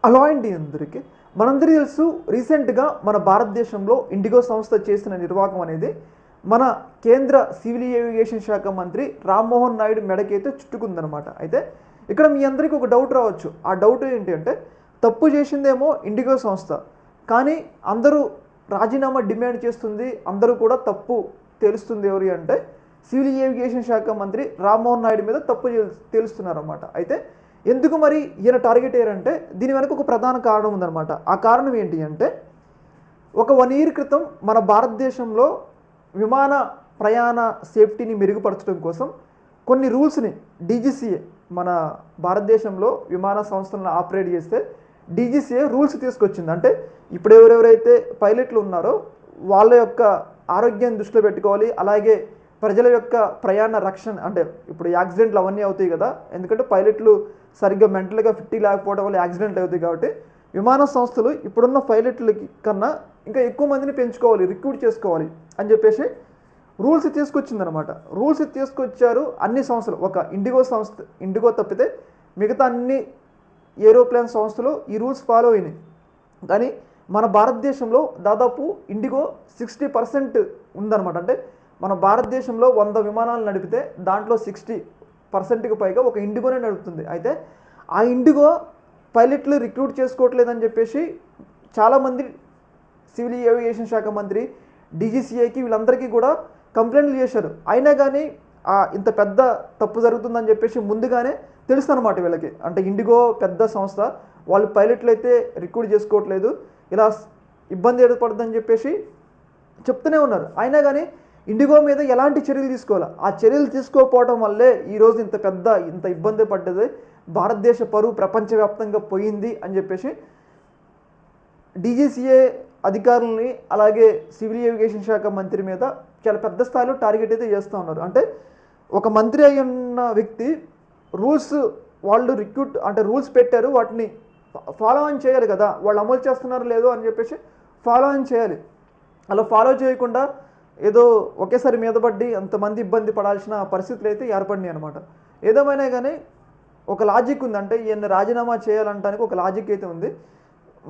Hello అండి అందరికీ. మనందరికీ తెలుసు రీసెంట్‌గా మన భారతదేశంలో ఇండిగో సంస్థ చేసిన నిర్వాకం అనేది మన కేంద్ర సివిల్ ఏవియేషన్ శాఖ మంత్రి రామ్మోహన్ నాయుడు మెడకైతే చుట్టుకుందనమాట. అయితే ఇక్కడ మీ అందరికీ ఒక డౌట్ రావచ్చు. ఆ డౌట్ ఏంటి అంటే తప్పు చేసిందేమో ఇండిగో సంస్థ. కానీ అందరూ రాజీనామా డిమాండ్ చేస్తుంది. అందరూ కూడా తప్పు తెలుస్తుంది ఎవరు అంటే సివిల్ ఏవియేషన్ శాఖ మంత్రి రామ్మోహన్ నాయుడు మీద తప్పు తెలుస్తున్నారన్నమాట. అయితే ఎందుకు మరి ఈయన టార్గెట్ అయ్యారంటే దీని వెనక ఒక ప్రధాన కారణం ఉందన్నమాట. ఆ కారణం ఏంటి అంటే ఒక 1 ఇయర్ క్రితం మన భారతదేశంలో విమాన ప్రయాణ సేఫ్టీని మెరుగుపరచడం కోసం కొన్ని రూల్స్ని డీజీసీఏ మన భారతదేశంలో విమాన సంస్థలను ఆపరేట్ చేస్తే డీజీసీఏ రూల్స్ తీసుకొచ్చింది. అంటే ఇప్పుడు ఎవరెవరైతే పైలట్లు ఉన్నారో వాళ్ళ యొక్క ఆరోగ్యాన్ని దృష్టిలో పెట్టుకోవాలి. అలాగే ప్రజల యొక్క ప్రయాణ రక్షణ, అంటే ఇప్పుడు యాక్సిడెంట్లు అవన్నీ అవుతాయి కదా, ఎందుకంటే పైలట్లు సరిగ్గా మెంటల్గా ఫిట్ లేకపోవడం వల్ల యాక్సిడెంట్ అవుతాయి. కాబట్టి విమాన సంస్థలు ఇప్పుడున్న పైలట్ల కన్నా ఇంకా ఎక్కువ మందిని పెంచుకోవాలి, రిక్రూట్ చేసుకోవాలి అని చెప్పేసి రూల్స్ తీసుకొచ్చిందనమాట. రూల్స్ తీసుకొచ్చారు అన్ని సంస్థలు. ఒక ఇండిగో తప్పితే మిగతా అన్ని ఏరోప్లేన్ సంస్థలు ఈ రూల్స్ ఫాలో అయినాయి. కానీ మన భారతదేశంలో దాదాపు ఇండిగో 60% ఉందన్నమాట. అంటే మన భారతదేశంలో 100 విమానాలు నడిపితే దాంట్లో 60%కి పైగా ఒక ఇండిగోనే నడుపుతుంది. అయితే ఆ ఇండిగో పైలట్లు రిక్రూట్ చేసుకోవట్లేదని చెప్పేసి చాలామంది సివిల్ ఏవియేషన్ శాఖ మంత్రి డీజీసీఏకి వీళ్ళందరికీ కూడా కంప్లైంట్లు చేశారు. అయినా కానీ ఇంత పెద్ద తప్పు జరుగుతుందని చెప్పేసి ముందుగానే తెలుసు అనమాట వీళ్ళకి. అంటే ఇండిగో పెద్ద సంస్థ, వాళ్ళు పైలట్లు అయితే రిక్రూట్ చేసుకోవట్లేదు, ఇలా ఇబ్బంది ఏర్పడుతుందని చెప్పేసి చెప్తూనే ఉన్నారు. అయినా కానీ ఇండిగో మీద ఎలాంటి చర్యలు తీసుకోవాలి, ఆ చర్యలు తీసుకోకపోవడం వల్లే ఈరోజు ఇంత ఇబ్బంది పడ్డది, భారతదేశ పరువు ప్రపంచవ్యాప్తంగా పోయింది అని చెప్పేసి డీజీసీఏ అధికారులని అలాగే సివిల్ ఏవియేషన్ శాఖ మంత్రి మీద చాలా పెద్ద స్థాయిలో టార్గెట్ అయితే చేస్తూ ఉన్నారు. అంటే ఒక మంత్రి అయి ఉన్న వ్యక్తి రూల్స్, వాళ్ళు రూల్స్ పెట్టారు, వాటిని ఫాలో ఆన్ చేయాలి కదా, వాళ్ళు అమలు చేస్తున్నారు లేదో అని చెప్పేసి ఫాలో ఆన్ చేయాలి. అలా ఫాలో చేయకుండా ఏదో ఒకేసారి మీద పడి అంతమంది ఇబ్బంది పడాల్సిన పరిస్థితులు అయితే ఏర్పడినాయి అనమాట. ఏదేమైనా కానీ ఒక లాజిక్ ఉంది. అంటే ఈయన రాజీనామా చేయాలంటానికి ఒక లాజిక్ అయితే ఉంది.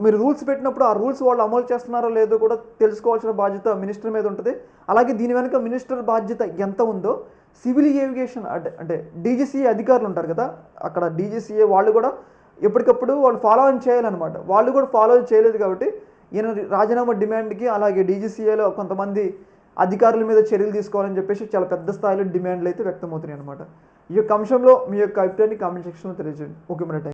మీరు రూల్స్ పెట్టినప్పుడు ఆ రూల్స్ వాళ్ళు అమలు చేస్తున్నారో లేదో కూడా తెలుసుకోవాల్సిన బాధ్యత మినిస్టర్ మీద ఉంటుంది. అలాగే దీని వెనుక మినిస్టర్ బాధ్యత ఎంత ఉందో సివిల్ ఏవియేషన్ అంటే డీజీసీఏ అధికారులు ఉంటారు కదా, అక్కడ డీజీసీఏ వాళ్ళు కూడా ఎప్పటికప్పుడు వాళ్ళు ఫాలో ఆన్ చేయాలన్నమాట. వాళ్ళు కూడా ఫాలో చేయలేదు కాబట్టి ఈయన రాజీనామా డిమాండ్కి అలాగే డీజీసీఏలో కొంతమంది అధికారుల మీద చర్యలు తీసుకోవాలని చెప్పేసి చాలా పెద్ద స్థాయిలో డిమాండ్లు అయితే వ్యక్తమవుతున్నాయి అనమాట. ఈ యొక్క అంశంలో మీ యొక్క అభిప్రాయాన్ని కామెంట్ సెక్షన్లో తెలియజేయండి. ఓకే, మన టైం.